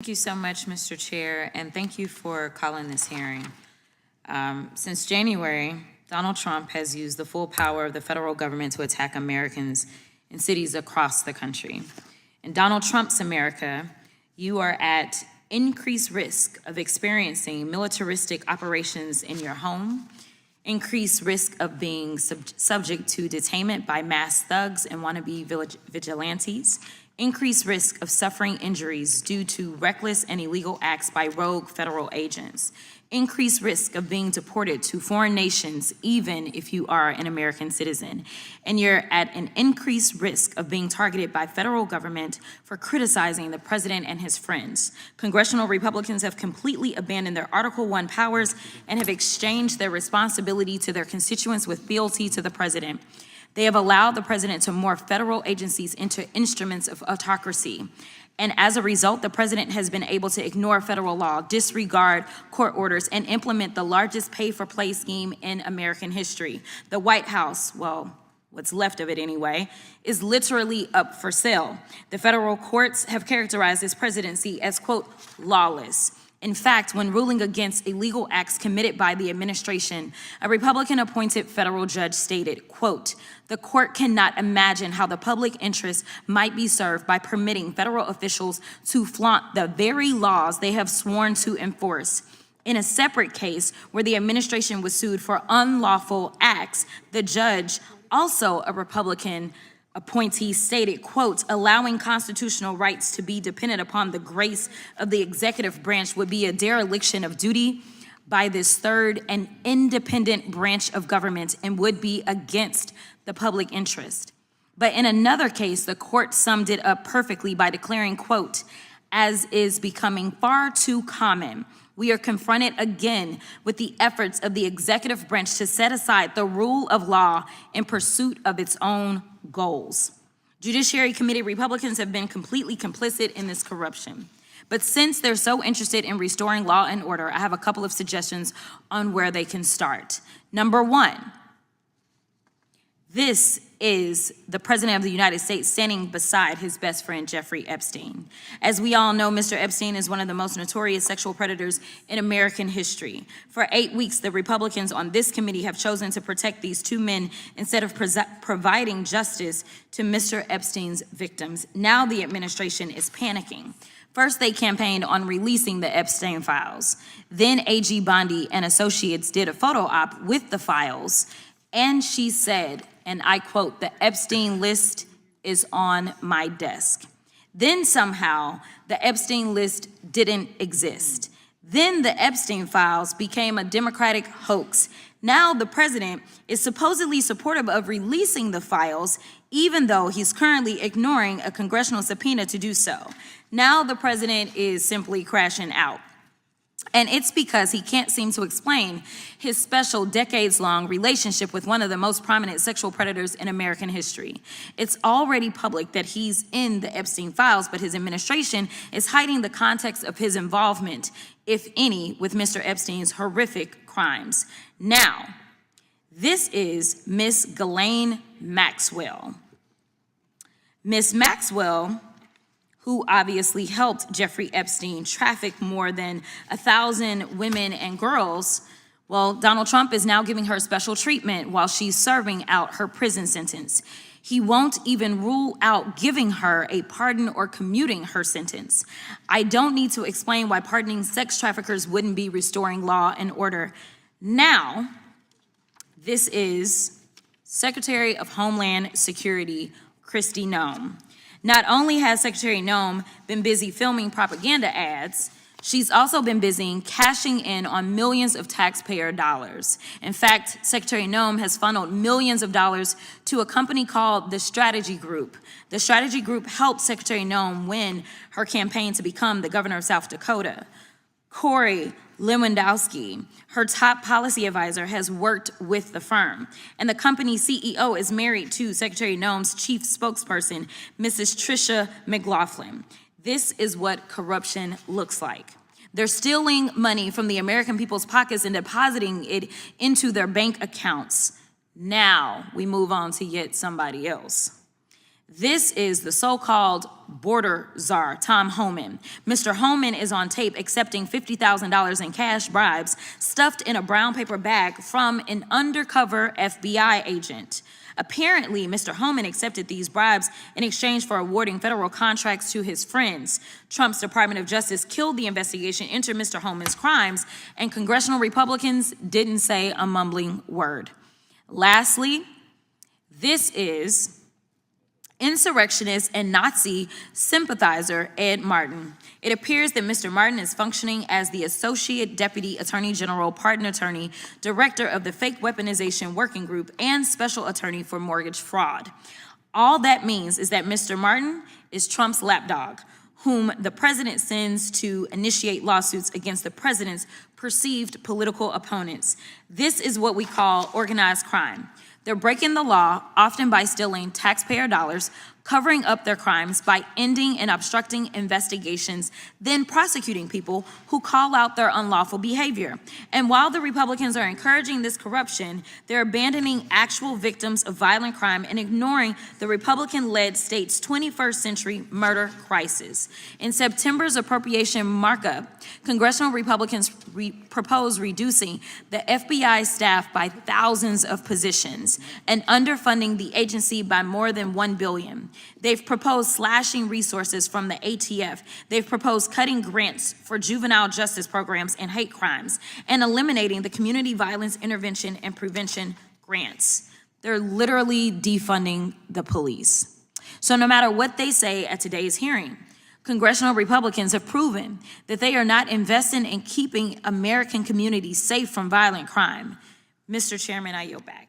Thank you so much, Mr. Chair, and thank you for calling this hearing. Since January, Donald Trump has used the full power of the federal government to attack Americans in cities across the country. In Donald Trump's America, you are at increased risk of experiencing militaristic operations in your home, increased risk of being subject to detainment by mass thugs and wannabe vigilantes, increased risk of suffering injuries due to reckless and illegal acts by rogue federal agents, increased risk of being deported to foreign nations even if you are an American citizen, and you're at an increased risk of being targeted by federal government for criticizing the president and his friends. Congressional Republicans have completely abandoned their Article I powers and have exchanged their responsibility to their constituents with fealty to the president. They have allowed the president to morph federal agencies into instruments of autocracy. And as a result, the president has been able to ignore federal law, disregard court orders, and implement the largest pay-for-play scheme in American history. The White House, well, what's left of it anyway, is literally up for sale. The federal courts have characterized this presidency as, quote, lawless. In fact, when ruling against illegal acts committed by the administration, a Republican-appointed federal judge stated, quote, "The court cannot imagine how the public interest might be served by permitting federal officials to flaunt the very laws they have sworn to enforce." In a separate case where the administration was sued for unlawful acts, the judge, also a Republican appointee, stated, quote, "Allowing constitutional rights to be dependent upon the grace of the executive branch would be a dereliction of duty by this third and independent branch of government and would be against the public interest." But in another case, the court summed it up perfectly by declaring, quote, "As is becoming far too common, we are confronted again with the efforts of the executive branch to set aside the rule of law in pursuit of its own goals." Judiciary Committee Republicans have been completely complicit in this corruption. But since they're so interested in restoring law and order, I have a couple of suggestions on where they can start. Number one, this is the President of the United States standing beside his best friend, Jeffrey Epstein. As we all know, Mr. Epstein is one of the most notorious sexual predators in American history. For 8 weeks, the Republicans on this committee have chosen to protect these two men instead of providing justice to Mr. Epstein's victims. Now the administration is panicking. First, they campaigned on releasing the Epstein files. Then AG Bondi and Associates did a photo op with the files, and she said, and I quote, "The Epstein list is on my desk." Then somehow the Epstein list didn't exist. Then the Epstein files became a Democratic hoax. Now the president is supposedly supportive of releasing the files, even though he's currently ignoring a congressional subpoena to do so. Now the president is simply crashing out. And it's because he can't seem to explain his special decades-long relationship with one of the most prominent sexual predators in American history. It's already public that he's in the Epstein files, but his administration is hiding the context of his involvement, if any, with Mr. Epstein's horrific crimes. Now, this is Miss Ghislaine Maxwell. Miss Maxwell, who obviously helped Jeffrey Epstein traffic more than 1,000 women and girls, well, Donald Trump is now giving her special treatment while she's serving out her prison sentence. He won't even rule out giving her a pardon or commuting her sentence. I don't need to explain why pardoning sex traffickers wouldn't be restoring law and order. Now, this is Secretary of Homeland Security, Kristi Noem. Not only has Secretary Noem been busy filming propaganda ads, she's also been busy cashing in on millions of taxpayer dollars. In fact, Secretary Noem has funneled millions of dollars to a company called the Strategy Group. The Strategy Group helped Secretary Noem win her campaign to become the governor of South Dakota. Corey Lewandowski, her top policy advisor, has worked with the firm. And the company's CEO is married to Secretary Noem's chief spokesperson, Mrs. Tricia McLaughlin. This is what corruption looks like. They're stealing money from the American people's pockets and depositing it into their bank accounts. Now we move on to yet somebody else. This is the so-called border czar, Tom Homan. Mr. Homan is on tape accepting $50,000 in cash bribes stuffed in a brown paper bag from an undercover FBI agent. Apparently, Mr. Homan accepted these bribes in exchange for awarding federal contracts to his friends. Trump's Department of Justice killed the investigation into Mr. Homan's crimes, and congressional Republicans didn't say a mumbling word. Lastly, this is insurrectionist and Nazi sympathizer Ed Martin. It appears that Mr. Martin is functioning as the Associate Deputy Attorney General, Pardon Attorney, Director of the Fake Weaponization Working Group, and Special Attorney for Mortgage Fraud. All that means is that Mr. Martin is Trump's lapdog, whom the president sends to initiate lawsuits against the president's perceived political opponents. This is what we call organized crime. They're breaking the law, often by stealing taxpayer dollars, covering up their crimes by ending and obstructing investigations, then prosecuting people who call out their unlawful behavior. And while the Republicans are encouraging this corruption, they're abandoning actual victims of violent crime and ignoring the Republican-led state's 21st century murder crisis. In September's appropriation markup, congressional Republicans proposed reducing the FBI staff by thousands of positions and underfunding the agency by more than $1 billion. They've proposed slashing resources from the ATF. They've proposed cutting grants for juvenile justice programs and hate crimes and eliminating the community violence intervention and prevention grants. They're literally defunding the police. So no matter what they say at today's hearing, congressional Republicans have proven that they are not investing in keeping American communities safe from violent crime. Mr. Chairman, I yield back.